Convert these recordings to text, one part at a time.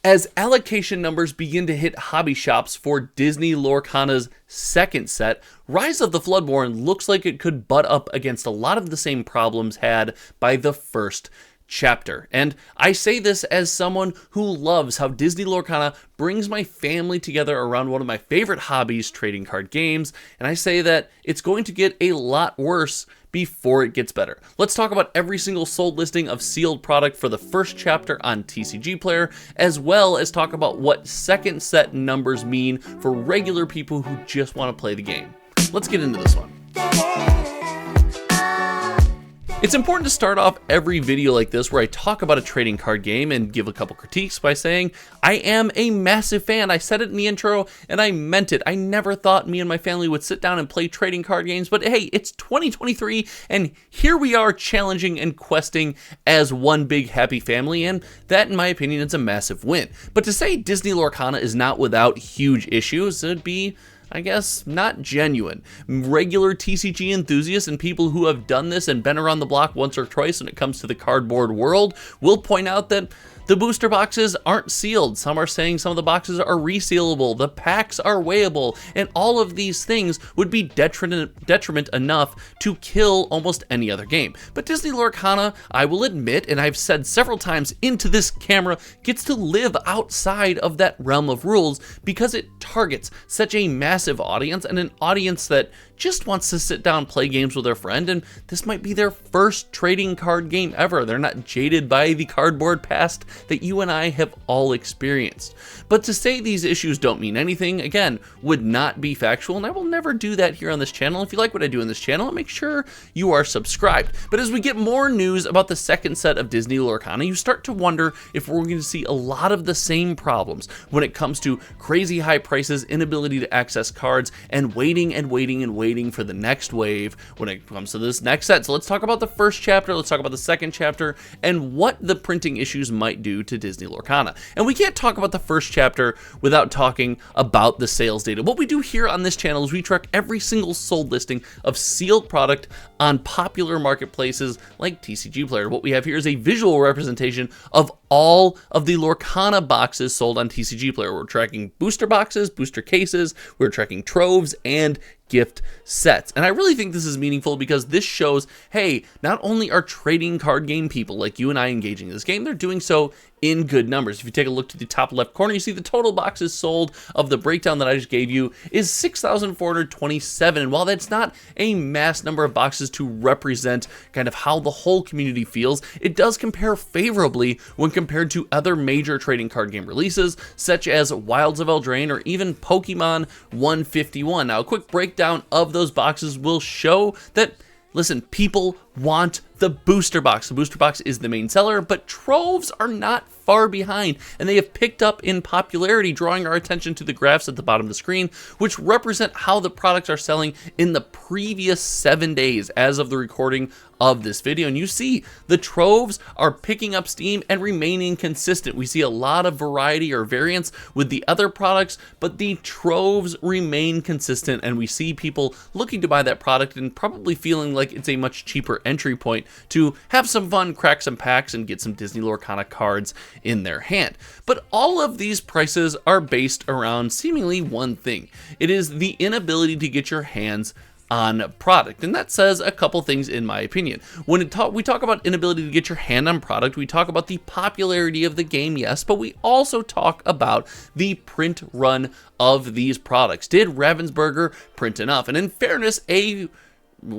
As allocation numbers begin to hit hobby shops for Disney Lorcana's second set, Rise of the Floodborn looks like it could butt up against a lot of the same problems had by the first chapter. And I say this as someone who loves how Disney Lorcana brings my family together around one of my favorite hobbies, trading card games, and I say that it's going to get a lot worse before it gets better. Let's talk about every single sold listing of sealed product for the first chapter on TCG Player, as well as talk about what second set numbers mean for regular people who just want to play the game. Let's get into this one. It's important to start off every video like this where I talk about a trading card game and give a couple critiques by saying, I am a massive fan. I said it in the intro and I meant it. I never thought me and my family would sit down and play trading card games, but hey, it's 2023 and here we are challenging and questing as one big happy family, and that in my opinion is a massive win. But to say Disney Lorcana is not without huge issues, it'd be, I guess, not genuine. Regular TCG enthusiasts and people who have done this and been around the block once or twice when it comes to the cardboard world will point out that the booster boxes aren't sealed. Some are saying some of the boxes are resealable, the packs are weighable, and all of these things would be detriment enough to kill almost any other game. But Disney Lorcana, I will admit, and I've said several times into this camera, gets to live outside of that realm of rules because it targets such a massive audience, and an audience that just wants to sit down and play games with their friend, and this might be their first trading card game ever. They're not jaded by the cardboard past that you and I have all experienced. But to say these issues don't mean anything, again, would not be factual, and I will never do that here on this channel. If you like what I do in this channel, make sure you are subscribed. But as we get more news about the second set of Disney Lorcana, you start to wonder if we're going to see a lot of the same problems when it comes to crazy high prices, inability to access cards, and waiting and waiting and waiting for the next wave when it comes to this next set. So let's talk about the first chapter, let's talk about the second chapter, and what the printing issues might do to Disney Lorcana. And we can't talk about the first chapter without talking about the sales data. What we do here on this channel is we track every single sold listing of sealed product on popular marketplaces like TCG Player. What we have here is a visual representation of all of the Lorcana boxes sold on TCG Player. We're tracking booster boxes, booster cases, we're tracking troves, and gift sets. And I really think this is meaningful because this shows, hey, not only are trading card game people like you and I engaging in this game, they're doing so in good numbers. If you take a look to the top left corner, you see the total boxes sold of the breakdown that I just gave you is 6,427. And while that's not a mass number of boxes to represent kind of how the whole community feels, it does compare favorably when compared to other major trading card game releases, such as Wilds of Eldraine or even Pokemon 151. Now, a quick breakdown of those boxes will show that, listen, people want the booster box. The booster box is the main seller, but troves are not far behind, and they have picked up in popularity, drawing our attention to the graphs at the bottom of the screen, which represent how the products are selling in the previous 7 days as of the recording of this video. And you see the troves are picking up steam and remaining consistent. We see a lot of variety or variance with the other products, but the troves remain consistent, and we see people looking to buy that product and probably feeling like it's a much cheaper entry point to have some fun, crack some packs, and get some Disney Lorcana cards in their hand. But all of these prices are based around seemingly one thing. It is the inability to get your hands on product, and that says a couple things in my opinion. When we talk about inability to get your hand on product, we talk about the popularity of the game, yes, but we also talk about the print run of these products. Did Ravensburger print enough? And in fairness, a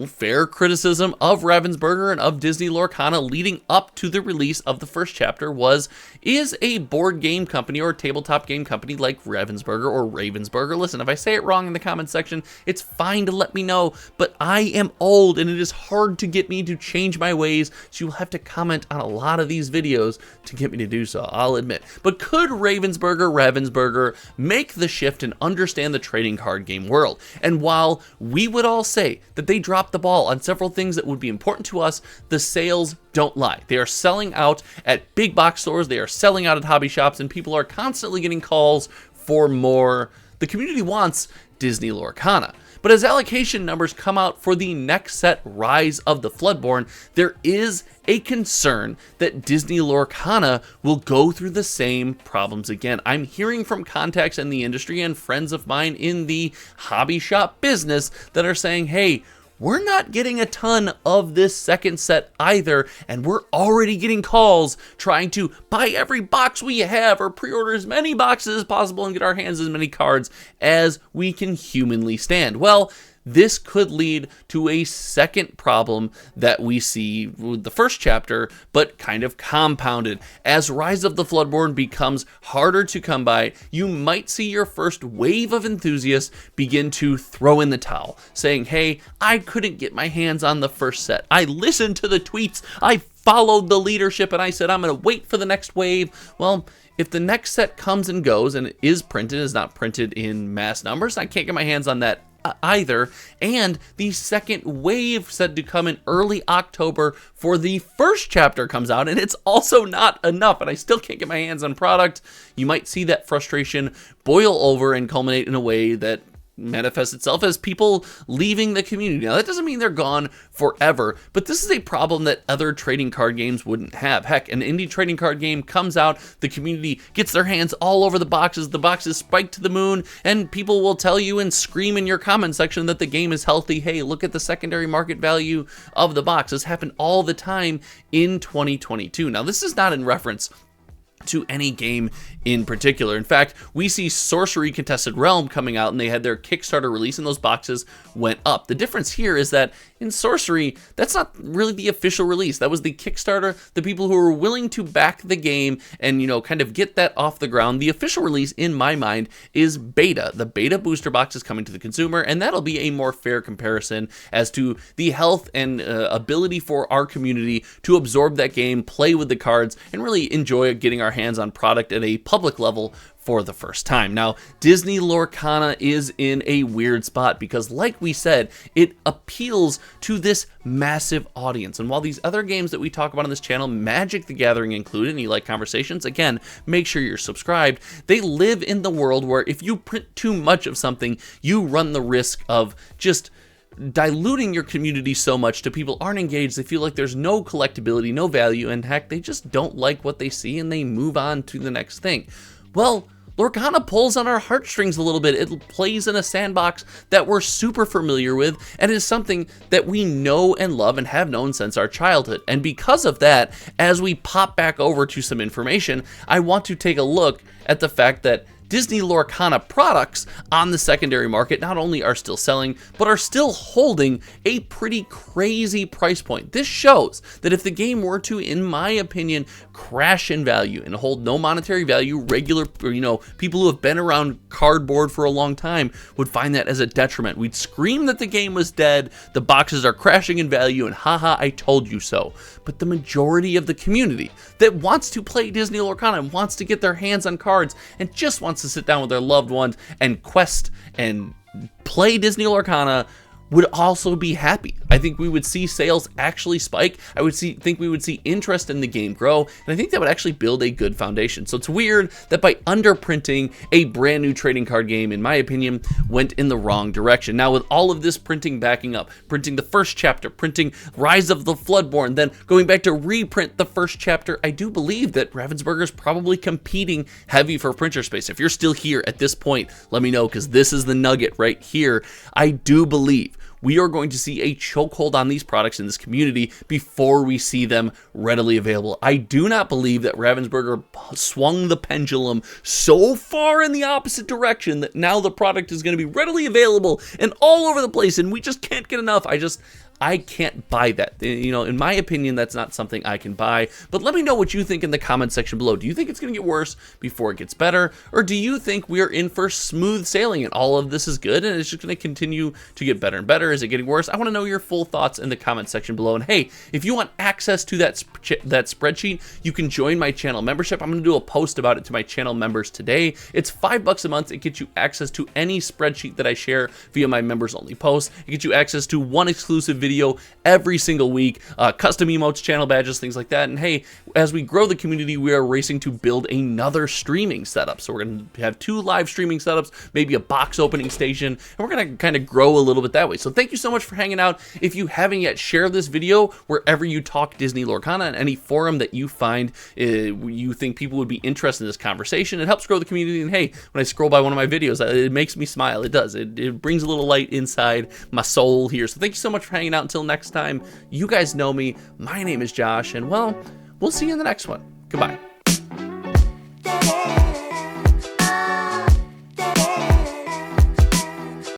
fair criticism of Ravensburger and of Disney Lorcana leading up to the release of the first chapter was, is a board game company or a tabletop game company like Ravensburger or Ravensburger, listen, if I say it wrong in the comment section, it's fine to let me know, but I am old and it is hard to get me to change my ways, so you'll have to comment on a lot of these videos to get me to do so, I'll admit. But could Ravensburger make the shift and understand the trading card game world? And while we would all say that they dropped the ball on several things that would be important to us, the sales don't lie. They are selling out at big box stores, they are selling out at hobby shops, and people are constantly getting calls for more. The community wants Disney Lorcana. But as allocation numbers come out for the next set, Rise of the Floodborn, there is a concern that Disney Lorcana will go through the same problems again. I'm hearing from contacts in the industry and friends of mine in the hobby shop business that are saying, hey, we're not getting a ton of this second set either, and we're already getting calls trying to buy every box we have or pre-order as many boxes as possible and get our hands as many cards as we can humanly stand. Well, this could lead to a second problem that we see with the first chapter, but kind of compounded. As Rise of the Floodborn becomes harder to come by, you might see your first wave of enthusiasts begin to throw in the towel, saying, hey, I couldn't get my hands on the first set. I listened to the tweets, I followed the leadership, and I said, I'm going to wait for the next wave. Well, if the next set comes and goes and it is printed, is not printed in mass numbers, I can't get my hands on that either, and the second wave said to come in early October for the first chapter comes out, and it's also not enough, and I still can't get my hands on product. You might see that frustration boil over and culminate in a way that manifests itself as people leaving the community. Now, that doesn't mean they're gone forever, but this is a problem that other trading card games wouldn't have. Heck, an indie trading card game comes out, the community gets their hands all over the boxes spike to the moon, and people will tell you and scream in your comment section that the game is healthy. Hey, look at the secondary market value of the box. This happened all the time in 2022. Now, this is not in reference to any game in particular. In fact, we see Sorcery Contested Realm coming out, and they had their Kickstarter release, and those boxes went up. The difference here is that in Sorcery, that's not really the official release. That was the Kickstarter, the people who were willing to back the game and, you know, kind of get that off the ground. The official release, in my mind, is beta. The beta booster box is coming to the consumer, and that'll be a more fair comparison as to the health and ability for our community to absorb that game, play with the cards, and really enjoy getting our hands on product at a public level for the first time. Now, Disney Lorcana is in a weird spot because, like we said, it appeals to this massive audience. And while these other games that we talk about on this channel, Magic the Gathering included, and you like conversations, again, make sure you're subscribed. They live in the world where if you print too much of something, you run the risk of just diluting your community so much to people aren't engaged. They feel like there's no collectability, no value, and heck, they just don't like what they see and they move on to the next thing. Well, Lorcana pulls on our heartstrings a little bit. It plays in a sandbox that we're super familiar with and is something that we know and love and have known since our childhood. And because of that, as we pop back over to some information, I want to take a look at the fact that Disney Lorcana products on the secondary market not only are still selling, but are still holding a pretty crazy price point. This shows that if the game were to, in my opinion, crash in value and hold no monetary value, regular, people who have been around cardboard for a long time would find that as a detriment. We'd scream that the game was dead, the boxes are crashing in value, and haha, I told you so. But the majority of the community that wants to play Disney Lorcana and wants to get their hands on cards and just wants to sit down with their loved ones and quest and play Disney Lorcana would also be happy. I think we would see sales actually spike. I think we would see interest in the game grow, and I think that would actually build a good foundation. So it's weird that by underprinting a brand new trading card game, in my opinion, went in the wrong direction. Now with all of this printing backing up, printing the first chapter, printing Rise of the Floodborn, then going back to reprint the first chapter, I do believe that Ravensburger is probably competing heavy for printer space. If you're still here at this point, let me know, because this is the nugget right here. I do believe we are going to see a chokehold on these products in this community before we see them readily available. I do not believe that Ravensburger swung the pendulum so far in the opposite direction that now the product is going to be readily available and all over the place and we just can't get enough. I can't buy that. In my opinion, that's not something I can buy. But let me know what you think in the comment section below. Do you think it's going to get worse before it gets better? Or do you think we are in for smooth sailing and all of this is good and it's just going to continue to get better and better? Is it getting worse? I want to know your full thoughts in the comment section below. And hey, if you want access to that spreadsheet, you can join my channel membership. I'm going to do a post about it to my channel members today. It's $5 a month. It gets you access to any spreadsheet that I share via my members only posts. It gets you access to one exclusive video every single week, custom emotes, channel badges, things like that. And hey, as we grow the community, we are racing to build another streaming setup. So we're going to have 2 live streaming setups, maybe a box opening station, and we're going to kind of grow a little bit that way. So thank you so much for hanging out. If you haven't yet, share this video wherever you talk Disney Lorcana, and any forum that you find you think people would be interested in this conversation. It helps grow the community, and hey, when I scroll by one of my videos, it makes me smile. It does. It brings a little light inside my soul here. So thank you so much for hanging out. Until next time, you guys know me. My name is Josh, and well, we'll see you in the next one. Goodbye.